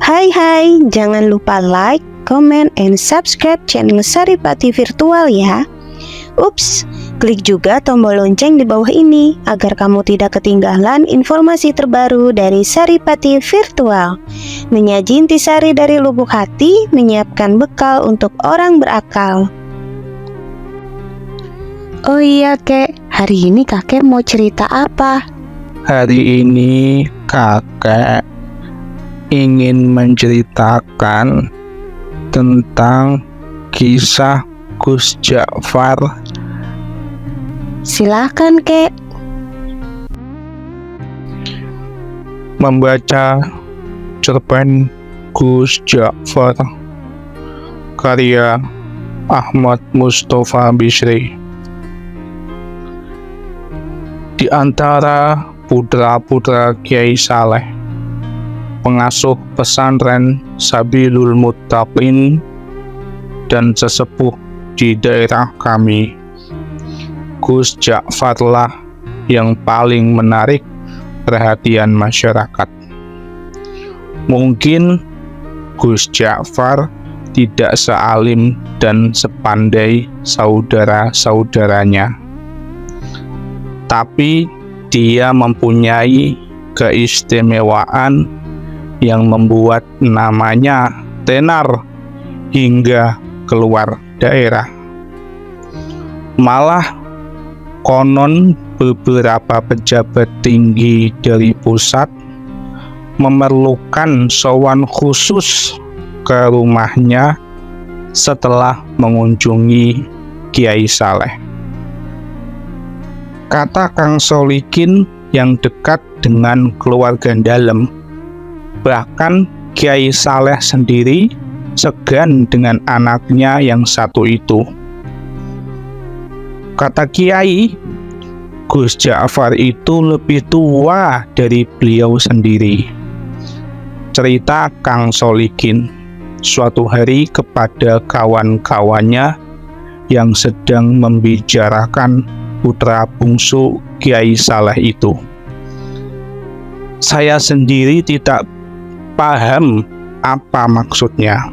Hai, jangan lupa like, comment, and subscribe channel Saripati Virtual ya. Ups, klik juga tombol lonceng di bawah ini agar kamu tidak ketinggalan informasi terbaru dari Saripati Virtual. Menyaji intisari dari lubuk hati, menyiapkan bekal untuk orang berakal. Oh iya kek, hari ini kakek mau cerita apa? Hari ini kakek ingin menceritakan tentang kisah Gus Ja'far. Silahkan kek. Membaca cerpen Gus Ja'far karya Ahmad Mustofa Bisri. Di antara putra-putra Kiai Saleh, pengasuh pesantren Sabilul Muttaqin dan sesepuh di daerah kami, Gus Ja'farlah yang paling menarik perhatian masyarakat. Mungkin Gus Ja'far tidak sealim dan sepandai saudara-saudaranya, tapi dia mempunyai keistimewaan yang membuat namanya tenar hingga keluar daerah. Malah konon beberapa pejabat tinggi dari pusat memerlukan sowan khusus ke rumahnya setelah mengunjungi Kiai Saleh. Kata Kang Solikin yang dekat dengan keluarga dalam, bahkan Kiai Saleh sendiri segan dengan anaknya yang satu itu. Kata Kiai, Gus Ja'far itu lebih tua dari beliau sendiri. Cerita Kang Solikin suatu hari kepada kawan-kawannya yang sedang membicarakan putra bungsu Kiai Saleh itu. Saya sendiri tidak paham apa maksudnya.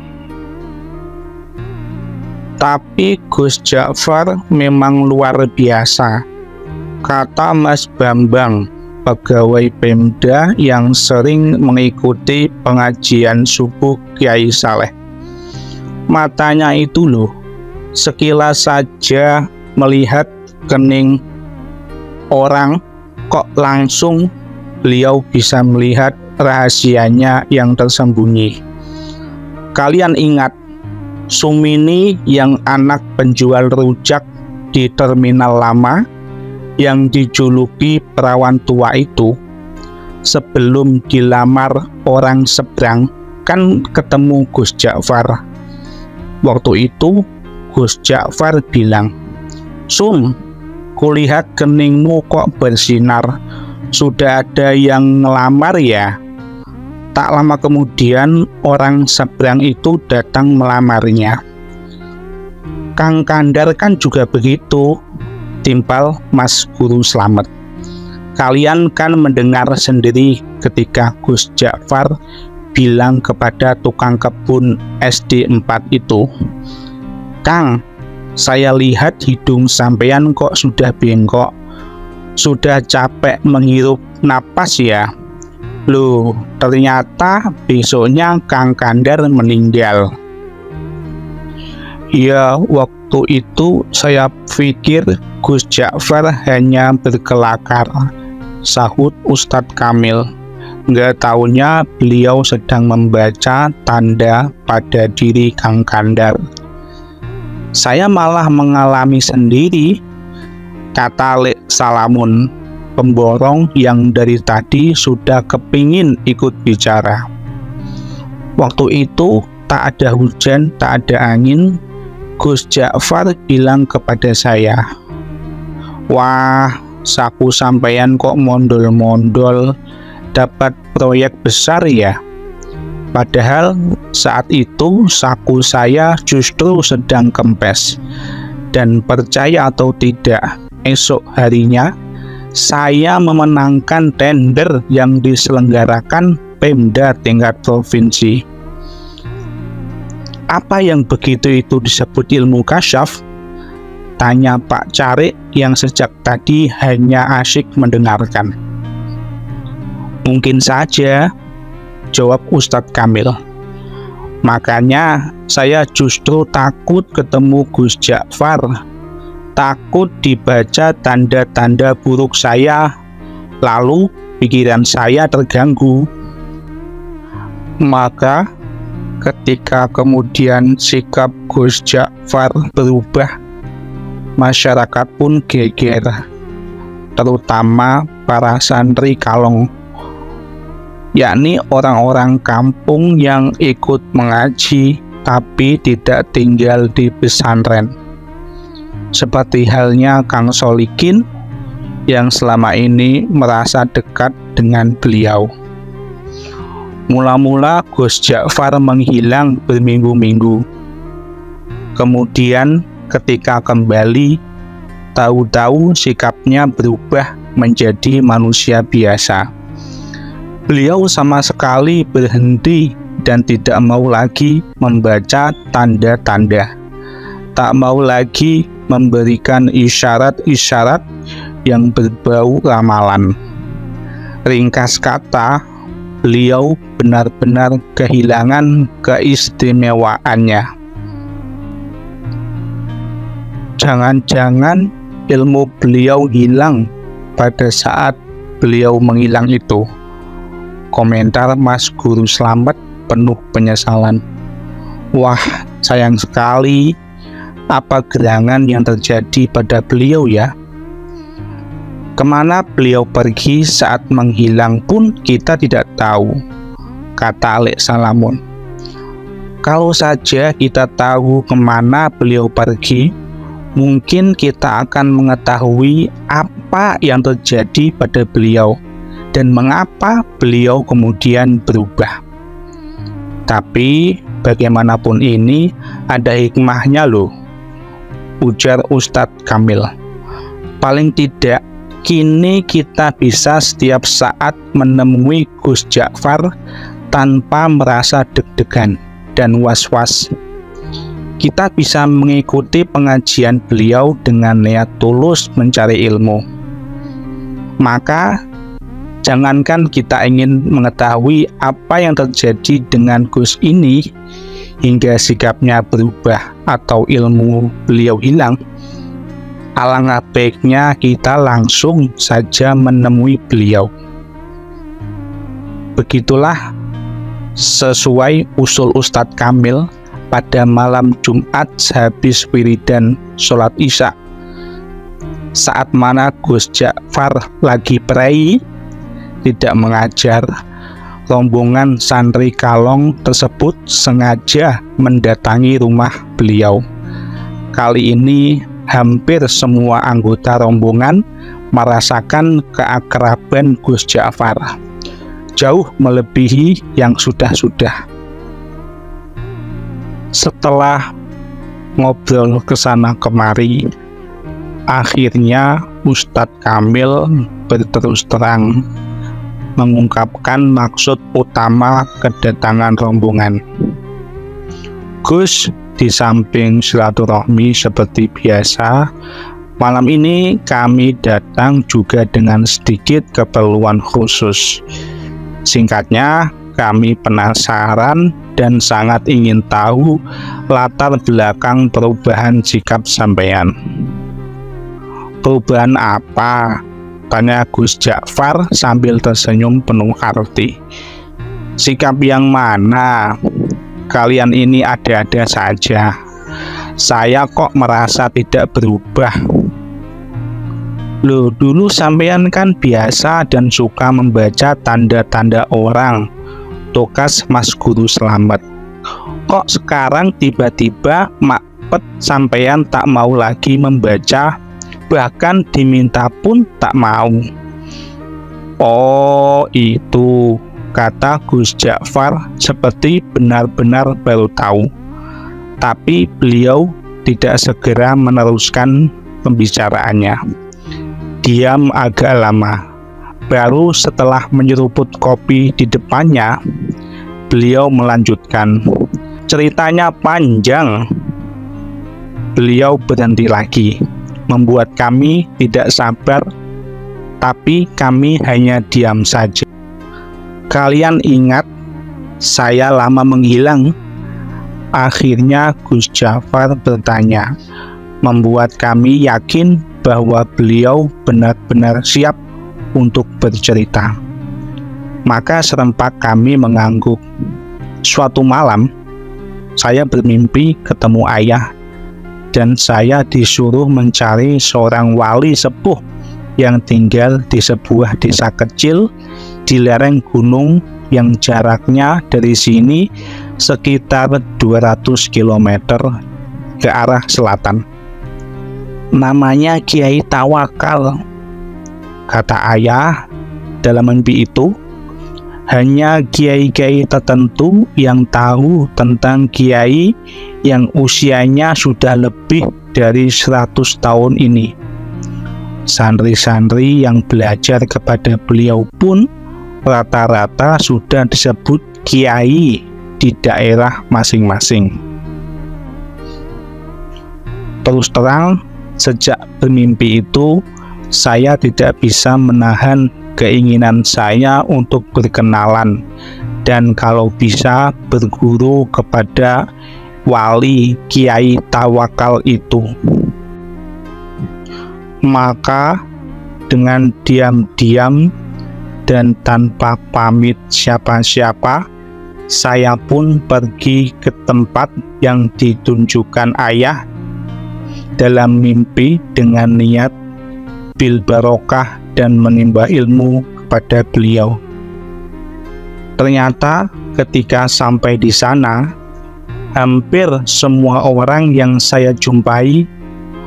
Tapi Gus Ja'far memang luar biasa, kata Mas Bambang, pegawai Pemda yang sering mengikuti pengajian subuh Kiai Saleh. Matanya itu loh, sekilas saja melihat kening orang kok langsung beliau bisa melihat rahasianya yang tersembunyi. Kalian ingat Sumini yang anak penjual rujak di terminal lama yang dijuluki perawan tua itu? Sebelum dilamar orang seberang kan ketemu Gus Ja'far. Waktu itu Gus Ja'far bilang, "Sum, kulihat keningmu kok bersinar, sudah ada yang ngelamar ya?" Tak lama kemudian orang seberang itu datang melamarnya. Kang Kandar kan juga begitu, timpal Mas Guru Slamet. Kalian kan mendengar sendiri ketika Gus Ja'far bilang kepada tukang kebun SD 4 itu, "Kang, saya lihat hidung sampean kok sudah bengkok, sudah capek menghirup napas ya." Loh, ternyata besoknya Kang Kandar meninggal. Ya, waktu itu saya pikir Gus Ja'far hanya berkelakar, sahut Ustadz Kamil. Nggak taunya beliau sedang membaca tanda pada diri Kang Kandar. Saya malah mengalami sendiri, kata Lek Salamun, pemborong yang dari tadi sudah kepingin ikut bicara. Waktu itu tak ada hujan, tak ada angin. Gus Ja'far bilang kepada saya, "Wah, saku sampeyan kok mondol-mondol dapat proyek besar ya?" Padahal saat itu saku saya justru sedang kempes. Dan percaya atau tidak, esok harinya saya memenangkan tender yang diselenggarakan Pemda tingkat provinsi. Apa yang begitu itu disebut ilmu kasyaf? Tanya Pak Carik yang sejak tadi hanya asyik mendengarkan. Mungkin saja, jawab Ustadz Kamil. Makanya saya justru takut ketemu Gus Ja'far. Takut dibaca tanda-tanda buruk saya, lalu pikiran saya terganggu. Maka ketika kemudian sikap Gus Ja'far berubah, masyarakat pun geger, terutama para santri Kalong, yakni orang-orang kampung yang ikut mengaji tapi tidak tinggal di pesantren. Seperti halnya Kang Solikin yang selama ini merasa dekat dengan beliau. Mula-mula Gus Ja'far menghilang berminggu-minggu. Kemudian ketika kembali, tahu-tahu sikapnya berubah menjadi manusia biasa. Beliau sama sekali berhenti dan tidak mau lagi membaca tanda-tanda. Tak mau lagi memberikan isyarat-isyarat yang berbau ramalan. Ringkas kata, beliau benar-benar kehilangan keistimewaannya. Jangan-jangan ilmu beliau hilang pada saat beliau menghilang itu. Komentar Mas Guru Slamet penuh penyesalan. Wah, sayang sekali. Apa gerangan yang terjadi pada beliau ya? Kemana beliau pergi saat menghilang pun kita tidak tahu, kata Alek Salamun. Kalau saja kita tahu kemana beliau pergi, mungkin kita akan mengetahui apa yang terjadi pada beliau dan mengapa beliau kemudian berubah. Tapi bagaimanapun ini ada hikmahnya loh, ujar Ustadz Kamil. Paling tidak kini kita bisa setiap saat menemui Gus Ja'far tanpa merasa deg-degan dan was-was. Kita bisa mengikuti pengajian beliau dengan niat tulus mencari ilmu. Maka jangankan kita ingin mengetahui apa yang terjadi dengan Gus ini hingga sikapnya berubah atau ilmu beliau hilang, alangkah baiknya kita langsung saja menemui beliau. Begitulah sesuai usul Ustadz Kamil pada malam Jumat sehabis wiridan sholat Isya. Saat mana Gus Ja'far lagi prei, tidak mengajar, rombongan santri Kalong tersebut sengaja mendatangi rumah beliau. Kali ini hampir semua anggota rombongan merasakan keakraban Gus Ja'far, jauh melebihi yang sudah-sudah. Setelah ngobrol kesana kemari, akhirnya Ustadz Kamil berterus terang mengungkapkan maksud utama kedatangan rombongan. Gus, di samping silaturahmi seperti biasa, malam ini kami datang juga dengan sedikit keperluan khusus. Singkatnya, kami penasaran dan sangat ingin tahu latar belakang perubahan sikap sampean. Perubahan apa? Tanya Gus Ja'far sambil tersenyum penuh arti. Sikap yang mana? Kalian ini ada-ada saja. Saya kok merasa tidak berubah. Loh, dulu sampean kan biasa dan suka membaca tanda-tanda orang, tukas Mas Guru Slamet. Kok sekarang tiba-tiba makpet sampean tak mau lagi membaca, bahkan diminta pun tak mau? Oh itu, kata Gus Ja'far seperti benar-benar baru tahu. Tapi beliau tidak segera meneruskan pembicaraannya. Diam agak lama, Baru setelah menyeruput kopi di depannya, beliau melanjutkan, "Ceritanya panjang." Beliau berhenti lagi, membuat kami tidak sabar, tapi kami hanya diam saja. "Kalian ingat saya lama menghilang?" Akhirnya Gus Jafar bertanya, membuat kami yakin bahwa beliau benar-benar siap untuk bercerita. Maka serempak kami mengangguk. Suatu malam, saya bermimpi ketemu ayah, dan saya disuruh mencari seorang wali sepuh yang tinggal di sebuah desa kecil di lereng gunung yang jaraknya dari sini sekitar 200 km ke arah selatan. Namanya Kiai Tawakal, kata ayah. Dalam mimpi itu, hanya kiai-kiai tertentu yang tahu tentang kiai yang usianya sudah lebih dari 100 tahun ini. Santri-santri yang belajar kepada beliau pun rata-rata sudah disebut kiai di daerah masing-masing. Terus terang, sejak bermimpi itu, saya tidak bisa menahan keinginan saya untuk berkenalan dan kalau bisa berguru kepada wali Kiai Tawakal itu. Maka dengan diam-diam dan tanpa pamit siapa-siapa, saya pun pergi ke tempat yang ditunjukkan ayah dalam mimpi dengan niat bil barokah dan menimba ilmu kepada beliau. Ternyata ketika sampai di sana, hampir semua orang yang saya jumpai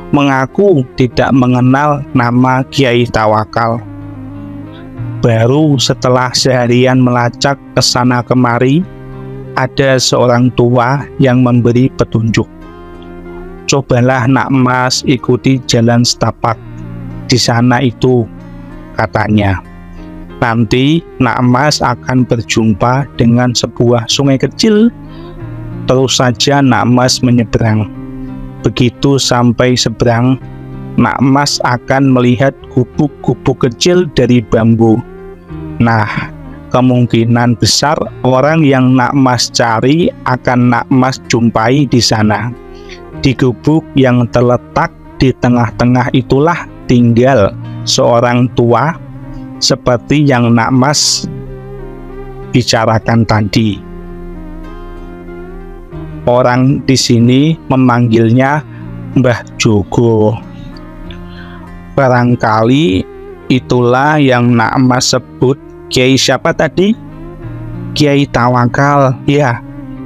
mengaku tidak mengenal nama Kiai Tawakal. Baru setelah seharian melacak ke sana kemari, ada seorang tua yang memberi petunjuk. "Cobalah nak mas ikuti jalan setapak di sana itu," katanya. "Nanti nak mas akan berjumpa dengan sebuah sungai kecil. Terus saja nak mas menyeberang. Begitu sampai seberang, nak mas akan melihat gubuk-gubuk kecil dari bambu. Nah, kemungkinan besar orang yang nak mas cari akan nak mas jumpai di sana. Di gubuk yang terletak di tengah-tengah itulah tinggal seorang tua seperti yang nak mas bicarakan tadi. Orang di sini memanggilnya Mbah Jogo. Barangkali itulah yang nak mas sebut Kiai siapa tadi? Kiai Tawakal." "Ya,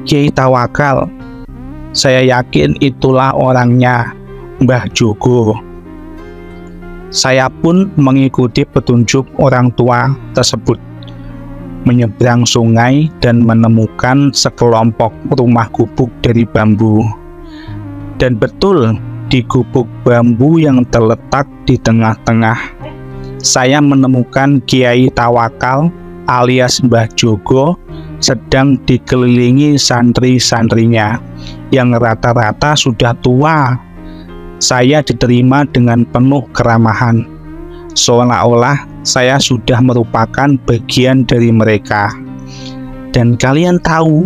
Kiai Tawakal. Saya yakin itulah orangnya, Mbah Jogo." Saya pun mengikuti petunjuk orang tua tersebut, menyeberang sungai dan menemukan sekelompok rumah gubuk dari bambu. Dan betul, di gubuk bambu yang terletak di tengah-tengah, saya menemukan Kiai Tawakal alias Mbah Jogo sedang dikelilingi santri-santrinya yang rata-rata sudah tua. Saya diterima dengan penuh keramahan, seolah-olah saya sudah merupakan bagian dari mereka. Dan kalian tahu,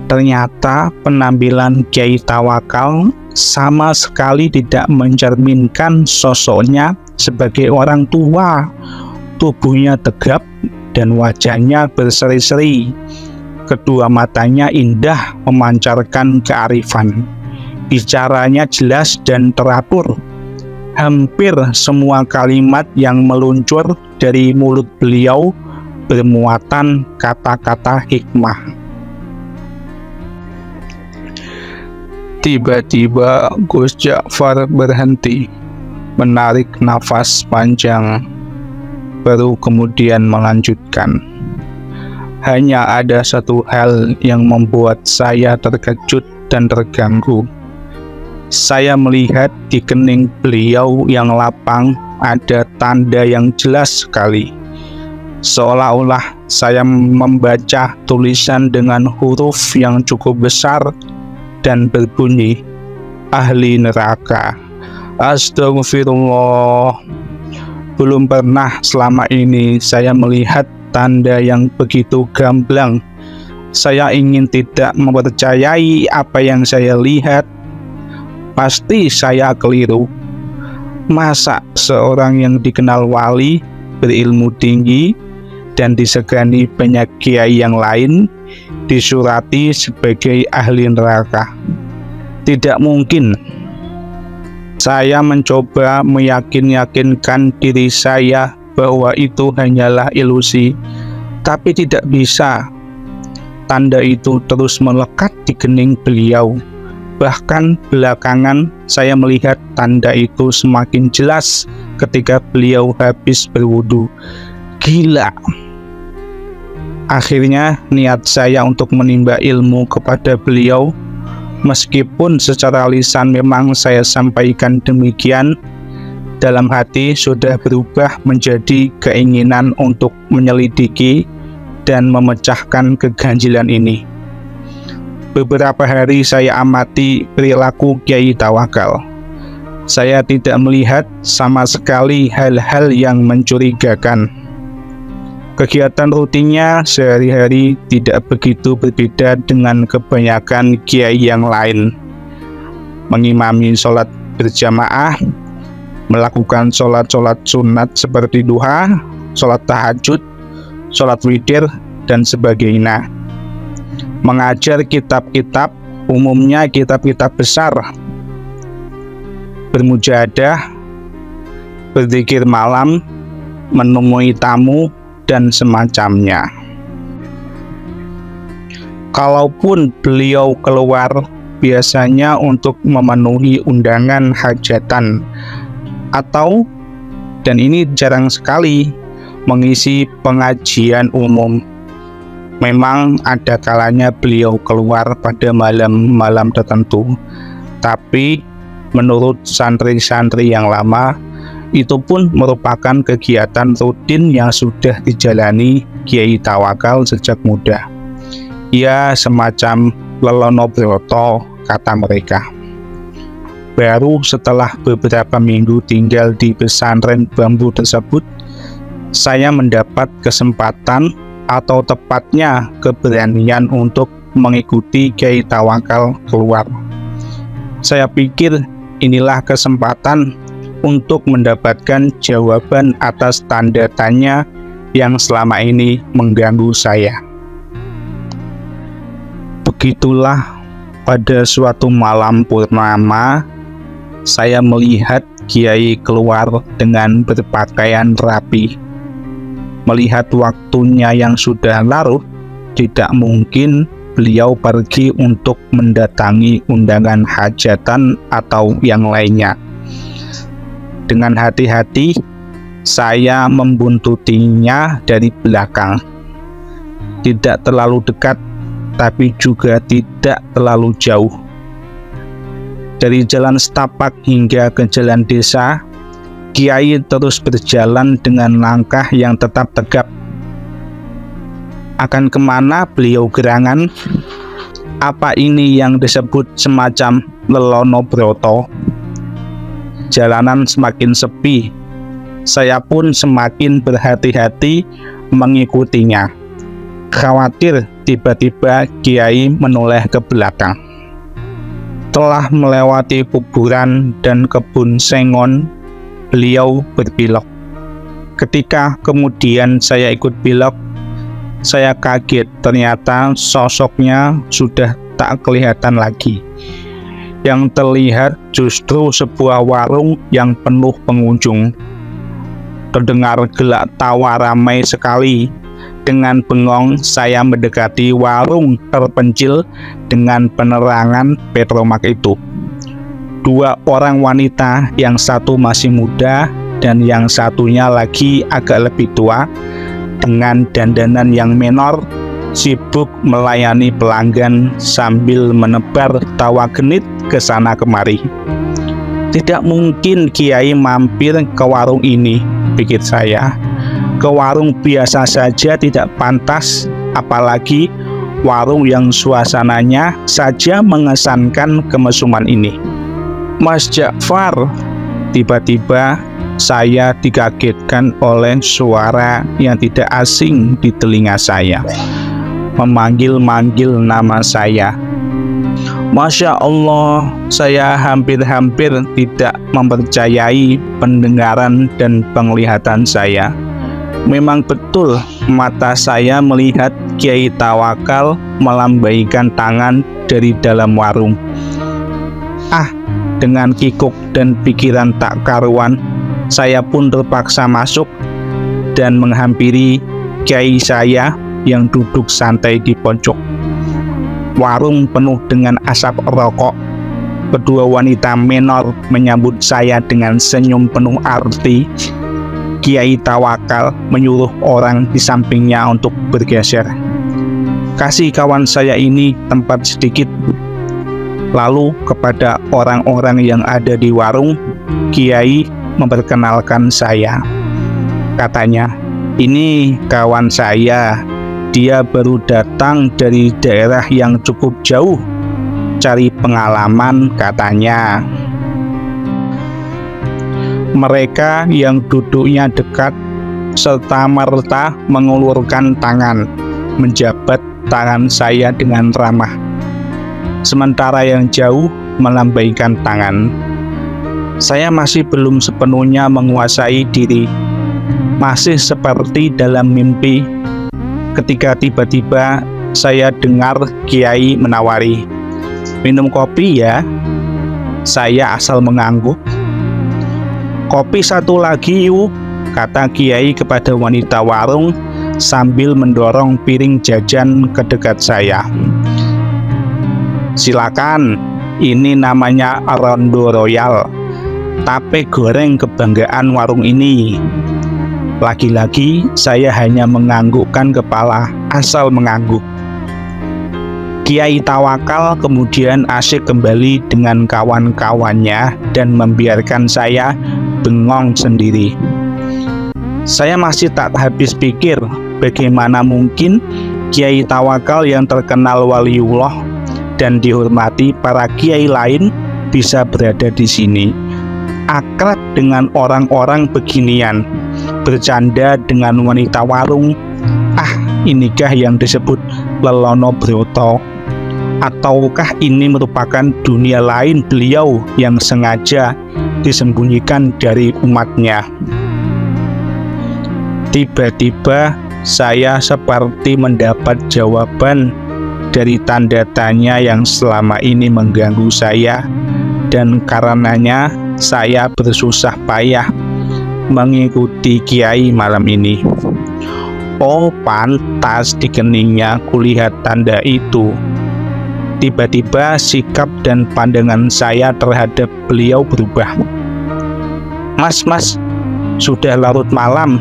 ternyata penampilan Kiai Tawakal sama sekali tidak mencerminkan sosoknya sebagai orang tua. Tubuhnya tegap dan wajahnya berseri-seri. Kedua matanya indah memancarkan kearifan. Bicaranya jelas dan teratur. Hampir semua kalimat yang meluncur dari mulut beliau bermuatan kata-kata hikmah. Tiba-tiba Gus Jafar berhenti, menarik nafas panjang, baru kemudian melanjutkan. "Hanya ada satu hal yang membuat saya terkejut dan terganggu. Saya melihat di kening beliau yang lapang ada tanda yang jelas sekali. Seolah-olah saya membaca tulisan dengan huruf yang cukup besar dan berbunyi, ahli neraka. Astagfirullah. Belum pernah selama ini saya melihat tanda yang begitu gamblang. Saya ingin tidak mempercayai apa yang saya lihat. Pasti saya keliru. Masa seorang yang dikenal wali, berilmu tinggi, dan disegani banyak kiai yang lain disurati sebagai ahli neraka? Tidak mungkin. Saya mencoba meyakinkan diri saya bahwa itu hanyalah ilusi, tapi tidak bisa. Tanda itu terus melekat di kening beliau. Bahkan belakangan saya melihat tanda itu semakin jelas ketika beliau habis berwudu. Gila. Akhirnya niat saya untuk menimba ilmu kepada beliau, meskipun secara lisan memang saya sampaikan demikian, dalam hati sudah berubah menjadi keinginan untuk menyelidiki dan memecahkan keganjilan ini. Beberapa hari saya amati perilaku Kiai Tawakal. Saya tidak melihat sama sekali hal-hal yang mencurigakan. Kegiatan rutinnya sehari-hari tidak begitu berbeda dengan kebanyakan kiai yang lain. Mengimami sholat berjamaah, melakukan sholat-sholat sunat seperti duha, sholat tahajud, sholat witir, dan sebagainya. Mengajar kitab-kitab, umumnya kitab-kitab besar, bermujahadah, berzikir malam, menemui tamu, dan semacamnya. Kalaupun beliau keluar, biasanya untuk memenuhi undangan hajatan, atau, dan ini jarang sekali, mengisi pengajian umum. Memang ada kalanya beliau keluar pada malam-malam tertentu, tapi menurut santri-santri yang lama, itu pun merupakan kegiatan rutin yang sudah dijalani Kiai Tawakal sejak muda. Ya, semacam lelono broto, kata mereka. Baru setelah beberapa minggu tinggal di pesantren bambu tersebut, saya mendapat kesempatan, atau tepatnya keberanian untuk mengikuti Kiai Tawakal keluar. Saya pikir inilah kesempatan untuk mendapatkan jawaban atas tanda tanya yang selama ini mengganggu saya. Begitulah pada suatu malam purnama, saya melihat Kiai keluar dengan berpakaian rapi. Melihat waktunya yang sudah larut, tidak mungkin beliau pergi untuk mendatangi undangan hajatan atau yang lainnya. Dengan hati-hati, saya membuntutinya dari belakang. Tidak terlalu dekat, tapi juga tidak terlalu jauh. Dari jalan setapak hingga ke jalan desa, Kiai terus berjalan dengan langkah yang tetap tegap. Akan kemana beliau gerangan? Apa ini yang disebut semacam lelono broto? Jalanan semakin sepi. Saya pun semakin berhati-hati mengikutinya. Khawatir tiba-tiba Kiai menoleh ke belakang. Telah melewati kuburan dan kebun sengon, beliau berbelok. Ketika kemudian saya ikut belok, saya kaget, ternyata sosoknya sudah tak kelihatan lagi. Yang terlihat justru sebuah warung yang penuh pengunjung. Terdengar gelak tawa ramai sekali. Dengan bengong saya mendekati warung terpencil dengan penerangan petromak itu. Dua orang wanita, yang satu masih muda dan yang satunya lagi agak lebih tua, dengan dandanan yang menor, sibuk melayani pelanggan sambil menebar tawa genit ke sana kemari. Tidak mungkin Kiai mampir ke warung ini, pikir saya. Ke warung biasa saja tidak pantas, apalagi warung yang suasananya saja mengesankan kemesuman ini. Mas Ja'far, tiba-tiba saya dikagetkan oleh suara yang tidak asing di telinga saya, memanggil-manggil nama saya. Masya Allah, saya hampir-hampir tidak mempercayai pendengaran dan penglihatan saya. Memang betul mata saya melihat Kiai Tawakal melambaikan tangan dari dalam warung. Dengan kikuk dan pikiran tak karuan, saya pun terpaksa masuk dan menghampiri kiai saya yang duduk santai di pojok. Warung penuh dengan asap rokok. Kedua wanita menor menyambut saya dengan senyum penuh arti. Kiai Tawakal menyuruh orang di sampingnya untuk bergeser. Kasih kawan saya ini tempat sedikit. Lalu kepada orang-orang yang ada di warung, Kiai memperkenalkan saya. Katanya, ini kawan saya. Dia baru datang dari daerah yang cukup jauh, cari pengalaman katanya. Mereka yang duduknya dekat serta-merta mengulurkan tangan, menjabat tangan saya dengan ramah. Sementara yang jauh melambaikan tangan. Saya masih belum sepenuhnya menguasai diri, masih seperti dalam mimpi. Ketika tiba-tiba saya dengar Kiai menawari, "Minum kopi ya?" Saya asal mengangguk. "Kopi satu lagi yuk," kata Kiai kepada wanita warung sambil mendorong piring jajan ke dekat saya. "Silakan, ini namanya Rondo Royal, tape goreng kebanggaan warung ini." Lagi-lagi saya hanya menganggukkan kepala, asal mengangguk. Kiai Tawakal kemudian asyik kembali dengan kawan-kawannya dan membiarkan saya bengong sendiri. Saya masih tak habis pikir, bagaimana mungkin Kiai Tawakal yang terkenal waliullah dan dihormati para kiai lain bisa berada di sini, akrab dengan orang-orang beginian, bercanda dengan wanita warung. Inikah yang disebut lelono broto? Ataukah ini merupakan dunia lain beliau yang sengaja disembunyikan dari umatnya? Tiba-tiba saya seperti mendapat jawaban dari tanda tanya yang selama ini mengganggu saya, dan karenanya saya bersusah payah mengikuti Kiai malam ini. Oh, pantas di keningnya kulihat tanda itu. Tiba-tiba sikap dan pandangan saya terhadap beliau berubah. Mas, sudah larut malam."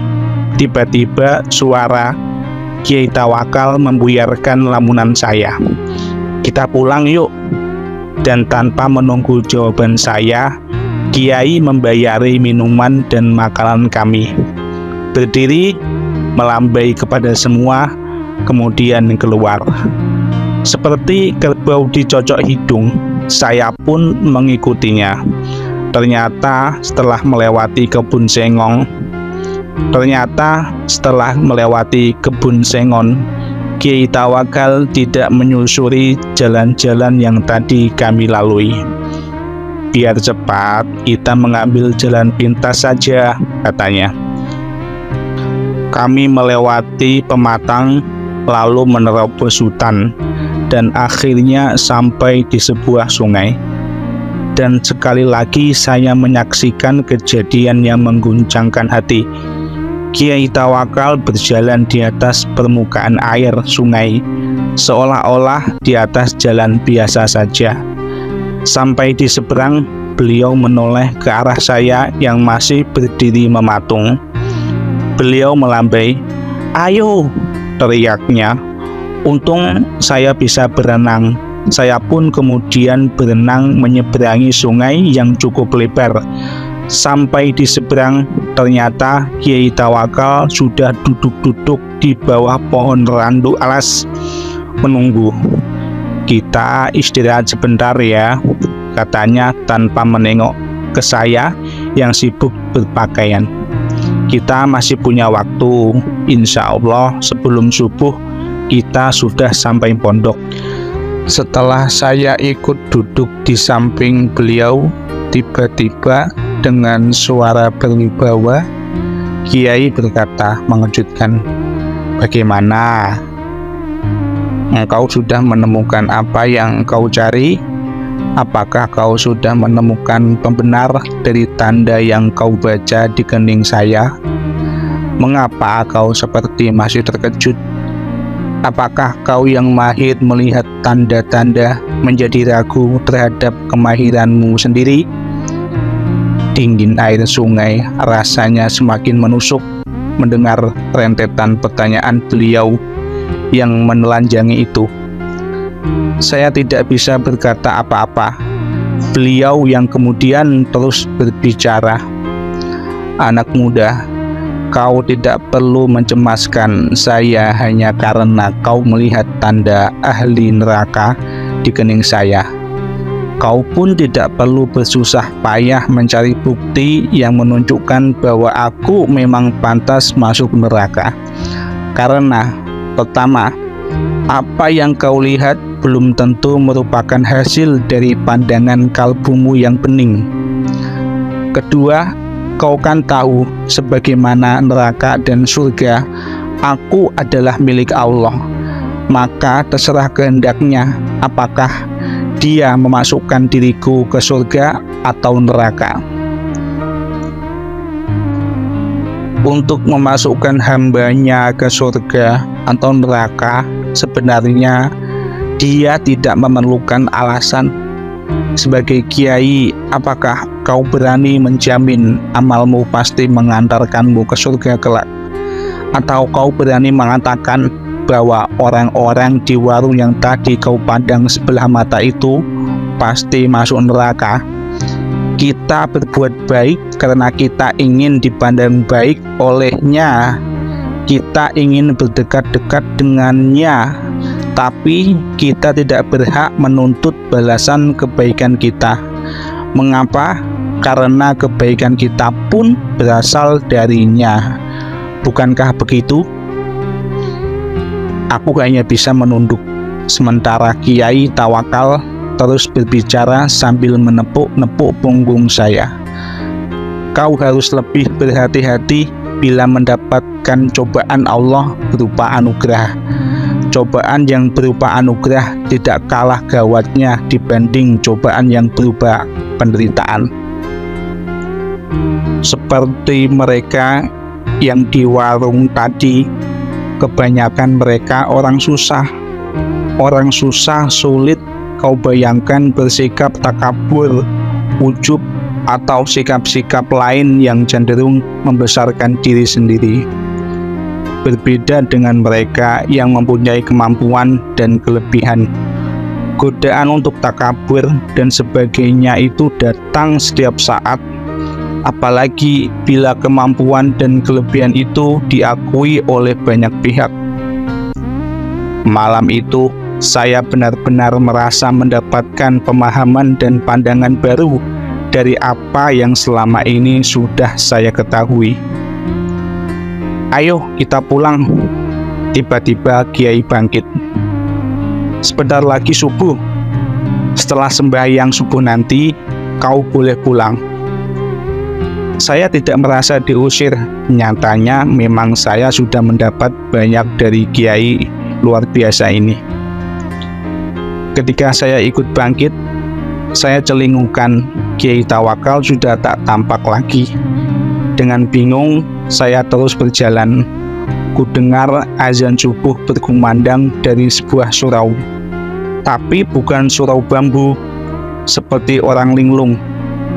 Tiba-tiba suara Kiai Tawakal membuyarkan lamunan saya. "Kita pulang yuk." Dan tanpa menunggu jawaban saya, Kiai membayari minuman dan makanan kami. Berdiri, melambai kepada semua, kemudian keluar. Seperti kerbau dicocok hidung, saya pun mengikutinya. Ternyata setelah melewati kebun sengon, Kiai Tawakal tidak menyusuri jalan-jalan yang tadi kami lalui. "Biar cepat, kita mengambil jalan pintas saja," katanya. Kami melewati pematang, lalu menerobos hutan, dan akhirnya sampai di sebuah sungai. Dan sekali lagi saya menyaksikan kejadian yang mengguncangkan hati. Kiai Tawakal berjalan di atas permukaan air sungai, seolah-olah di atas jalan biasa saja. Sampai di seberang, beliau menoleh ke arah saya yang masih berdiri mematung. Beliau melambai, "Ayo!" teriaknya. Untung saya bisa berenang. Saya pun kemudian berenang menyeberangi sungai yang cukup lebar. Sampai di seberang, ternyata Kiai Tawakal sudah duduk-duduk di bawah pohon randu alas menunggu. "Kita istirahat sebentar ya," katanya tanpa menengok ke saya yang sibuk berpakaian. "Kita masih punya waktu. Insya Allah sebelum subuh kita sudah sampai pondok." Setelah saya ikut duduk di samping beliau, tiba-tiba dengan suara berwibawa, Kiai berkata mengejutkan, "Bagaimana? Engkau sudah menemukan apa yang kau cari? Apakah kau sudah menemukan pembenar dari tanda yang kau baca di kening saya? Mengapa kau seperti masih terkejut? Apakah kau yang mahir melihat tanda-tanda menjadi ragu terhadap kemahiranmu sendiri?" Dingin air sungai rasanya semakin menusuk mendengar rentetan pertanyaan beliau yang menelanjangi itu. Saya tidak bisa berkata apa-apa. Beliau yang kemudian terus berbicara, "Anak muda, kau tidak perlu mencemaskan saya hanya karena kau melihat tanda ahli neraka di kening saya. Kau pun tidak perlu bersusah payah mencari bukti yang menunjukkan bahwa aku memang pantas masuk neraka. Karena pertama, apa yang kau lihat belum tentu merupakan hasil dari pandangan kalbumu yang bening. Kedua, kau kan tahu sebagaimana neraka dan surga aku adalah milik Allah. Maka terserah kehendaknya apakah Dia memasukkan diriku ke surga atau neraka. Untuk memasukkan hambanya ke surga atau neraka, sebenarnya Dia tidak memerlukan alasan. Sebagai kiai, apakah kau berani menjamin amalmu pasti mengantarkanmu ke surga kelak? Atau kau berani mengatakan bahwa orang-orang di warung yang tadi kau pandang sebelah mata itu pasti masuk neraka? Kita berbuat baik karena kita ingin dipandang baik olehnya. Kita ingin berdekat-dekat dengannya, tapi kita tidak berhak menuntut balasan kebaikan kita. Mengapa? Karena kebaikan kita pun berasal darinya. Bukankah begitu? Aku hanya bisa menunduk, sementara Kiai Tawakal terus berbicara sambil menepuk-nepuk punggung saya. "Kau harus lebih berhati-hati bila mendapatkan cobaan Allah berupa anugerah. Cobaan yang berupa anugerah tidak kalah gawatnya dibanding cobaan yang berupa penderitaan. Seperti mereka yang di warung tadi, kebanyakan mereka orang susah. Orang susah sulit kau bayangkan bersikap takabur, ujub, atau sikap-sikap lain yang cenderung membesarkan diri sendiri. Berbeda dengan mereka yang mempunyai kemampuan dan kelebihan. Godaan untuk takabur dan sebagainya itu datang setiap saat, apalagi bila kemampuan dan kelebihan itu diakui oleh banyak pihak. Malam itu, saya benar-benar merasa mendapatkan pemahaman dan pandangan baru dari apa yang selama ini sudah saya ketahui. "Ayo kita pulang." Tiba-tiba Kiai bangkit. "Sebentar lagi subuh. Setelah sembahyang subuh nanti, kau boleh pulang." Saya tidak merasa diusir. Nyatanya memang saya sudah mendapat banyak dari Kiai luar biasa ini. Ketika saya ikut bangkit, saya celingukan. Kiai Tawakal sudah tak tampak lagi. Dengan bingung, saya terus berjalan. Ku dengar azan subuh berkumandang dari sebuah surau. Tapi bukan surau bambu, seperti orang linglung.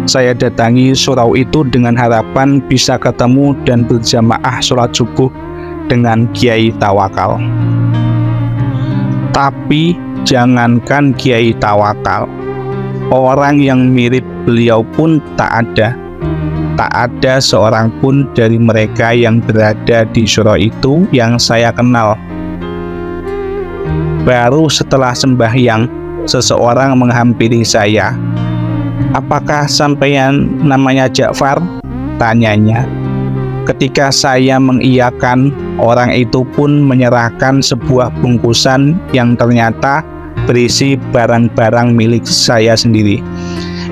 Saya datangi surau itu dengan harapan bisa ketemu dan berjamaah sholat subuh dengan Kiai Tawakal. Tapi jangankan Kiai Tawakal, orang yang mirip beliau pun tak ada. tak ada seorang pun dari mereka yang berada di surau itu yang saya kenal. Baru setelah sembahyang, seseorang menghampiri saya. "Apakah sampeyan namanya Ja'far?" tanyanya. Ketika saya mengiyakan, orang itu pun menyerahkan sebuah bungkusan yang ternyata berisi barang-barang milik saya sendiri.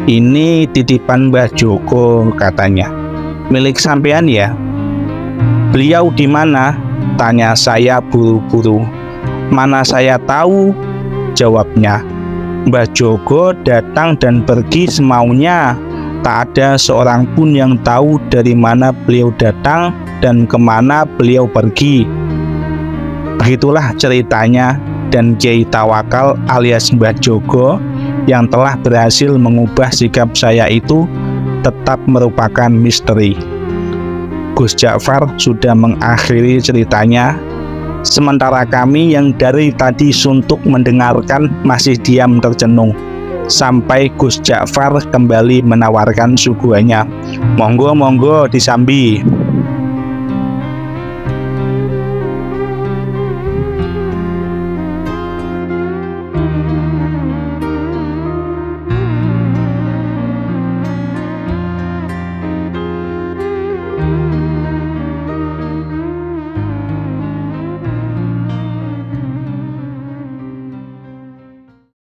"Ini titipan Mbah Joko," katanya. "Milik sampean ya?" "Beliau di mana?" tanya saya buru-buru. "Mana saya tahu," jawabnya. "Mbah Joko datang dan pergi semaunya. Tak ada seorang pun yang tahu dari mana beliau datang dan kemana beliau pergi." Begitulah ceritanya, dan Kiai Tawakal alias Mbah Joko yang telah berhasil mengubah sikap saya itu tetap merupakan misteri. Gus Ja'far sudah mengakhiri ceritanya, sementara kami yang dari tadi suntuk mendengarkan masih diam tercenung, sampai Gus Ja'far kembali menawarkan suguhannya. "Monggo, monggo disambi."